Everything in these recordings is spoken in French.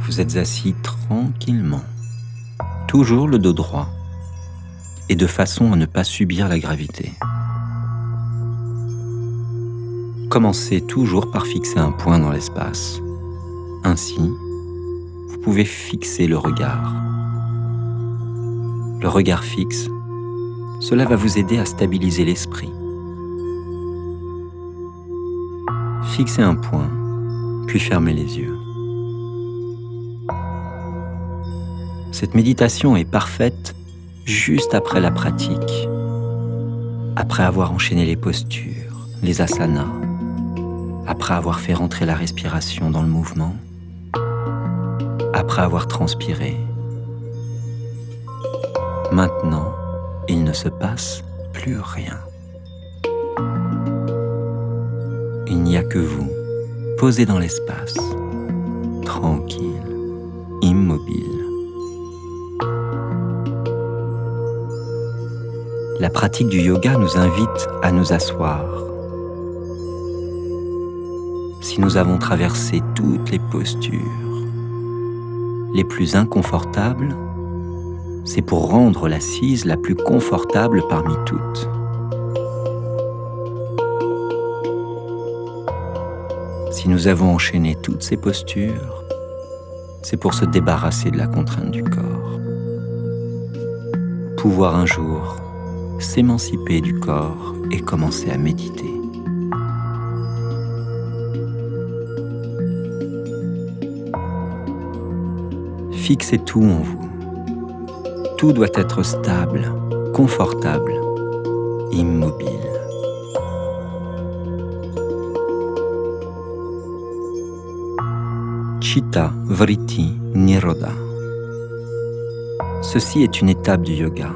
Vous êtes assis tranquillement, toujours le dos droit, et de façon à ne pas subir la gravité. Commencez toujours par fixer un point dans l'espace. Ainsi, vous pouvez fixer le regard. Le regard fixe, cela va vous aider à stabiliser l'esprit. Fixez un point, puis fermez les yeux. Cette méditation est parfaite juste après la pratique, après avoir enchaîné les postures, les asanas, après avoir fait rentrer la respiration dans le mouvement, après avoir transpiré. Maintenant, il ne se passe plus rien. Il n'y a que vous, posé dans l'espace, tranquille, immobile. La pratique du yoga nous invite à nous asseoir. Si nous avons traversé toutes les postures les plus inconfortables, c'est pour rendre l'assise la plus confortable parmi toutes. Si nous avons enchaîné toutes ces postures, c'est pour se débarrasser de la contrainte du corps. Pouvoir un jour s'émanciper du corps et commencer à méditer. Fixez tout en vous. Tout doit être stable, confortable, immobile. Chitta Vritti Nirodha. Ceci est une étape du yoga.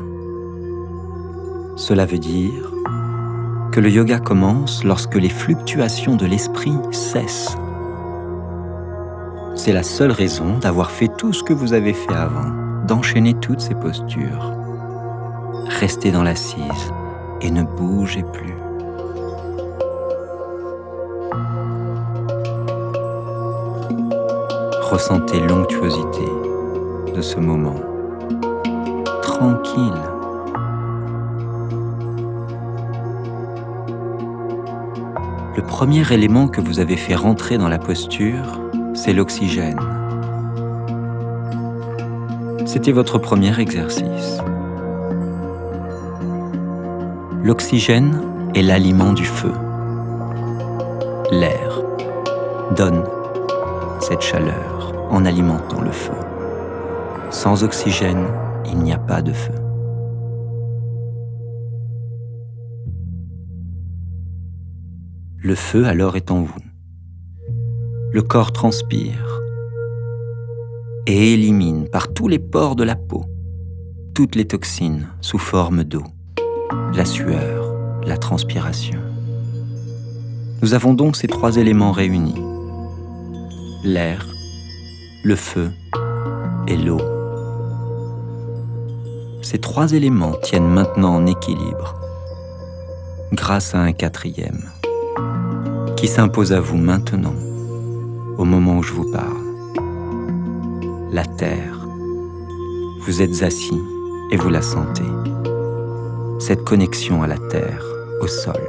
Cela veut dire que le yoga commence lorsque les fluctuations de l'esprit cessent. C'est la seule raison d'avoir fait tout ce que vous avez fait avant, d'enchaîner toutes ces postures. Restez dans l'assise et ne bougez plus. Ressentez l'onctuosité de ce moment. Tranquille. Le premier élément que vous avez fait rentrer dans la posture, c'est l'oxygène. C'était votre premier exercice. L'oxygène est l'aliment du feu. L'air donne cette chaleur en alimentant le feu. Sans oxygène, il n'y a pas de feu. Le feu alors est en vous. Le corps transpire et élimine par tous les pores de la peau toutes les toxines sous forme d'eau, la sueur, la transpiration. Nous avons donc ces trois éléments réunis: l'air, le feu et l'eau. Ces trois éléments tiennent maintenant en équilibre grâce à un quatrième qui s'impose à vous maintenant, au moment où je vous parle. La terre. Vous êtes assis et vous la sentez. Cette connexion à la terre, au sol.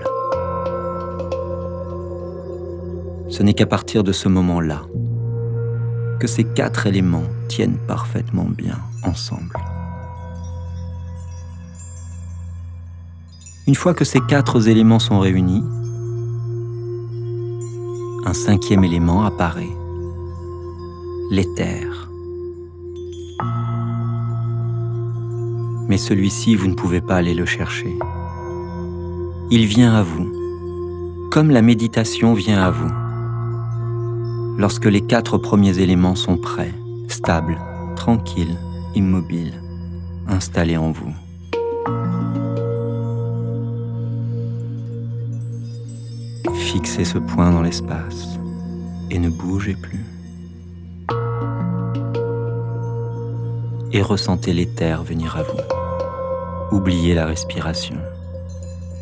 Ce n'est qu'à partir de ce moment-là que ces quatre éléments tiennent parfaitement bien ensemble. Une fois que ces quatre éléments sont réunis, un cinquième élément apparaît, l'éther. Mais celui-ci, vous ne pouvez pas aller le chercher. Il vient à vous, comme la méditation vient à vous. Lorsque les quatre premiers éléments sont prêts, stables, tranquilles, immobiles, installés en vous. Fixez ce point dans l'espace et ne bougez plus. Et ressentez l'éther venir à vous. Oubliez la respiration,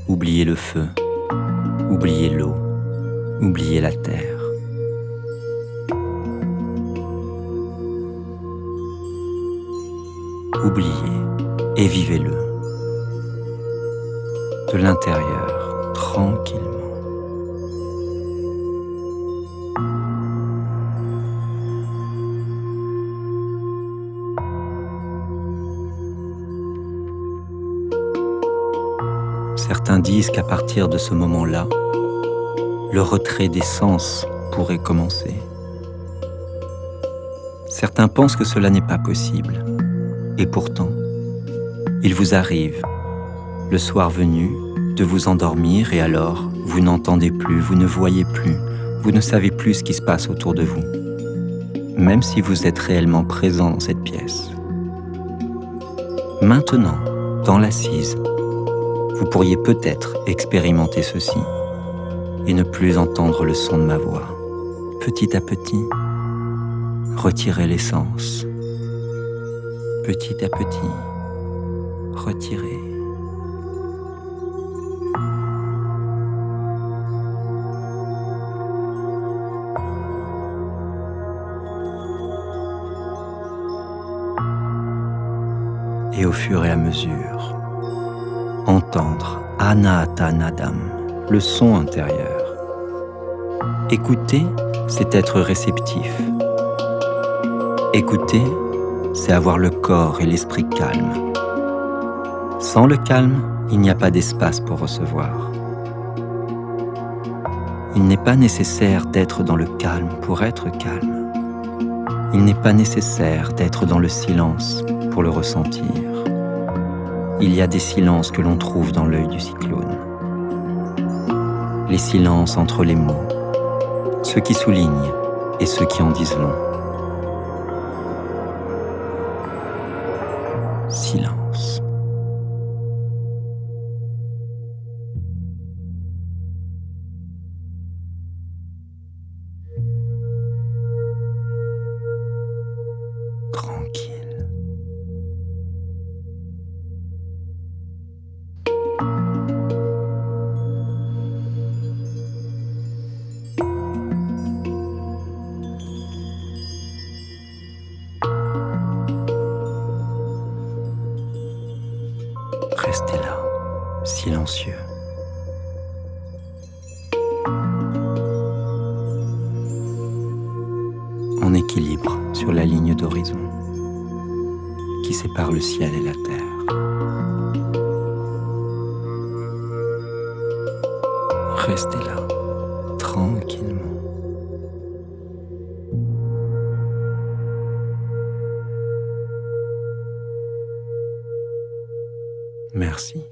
oubliez le feu, oubliez l'eau, oubliez la terre. oubliez et vivez-le. De l'intérieur, tranquillement. Certains disent qu'à partir de ce moment-là, le retrait des sens pourrait commencer. Certains pensent que cela n'est pas possible. Et pourtant, il vous arrive, le soir venu, de vous endormir et alors, vous n'entendez plus, vous ne voyez plus, vous ne savez plus ce qui se passe autour de vous, même si vous êtes réellement présent dans cette pièce. Maintenant, dans l'assise, vous pourriez peut-être expérimenter ceci et ne plus entendre le son de ma voix. Petit à petit, retirez les sens. Petit à petit, retirez. Et au fur et à mesure, entendre Anahata Nadam, le son intérieur. Écouter, c'est être réceptif. Écouter, c'est avoir le corps et l'esprit calme. Sans le calme, il n'y a pas d'espace pour recevoir. Il n'est pas nécessaire d'être dans le calme pour être calme. Il n'est pas nécessaire d'être dans le silence pour le ressentir. Il y a des silences que l'on trouve dans l'œil du cyclone. Les silences entre les mots, ceux qui soulignent et ceux qui en disent long. Silence. Tranquille. Restez là, silencieux. En équilibre sur la ligne d'horizon qui sépare le ciel et la terre. Restez là, tranquillement. Merci.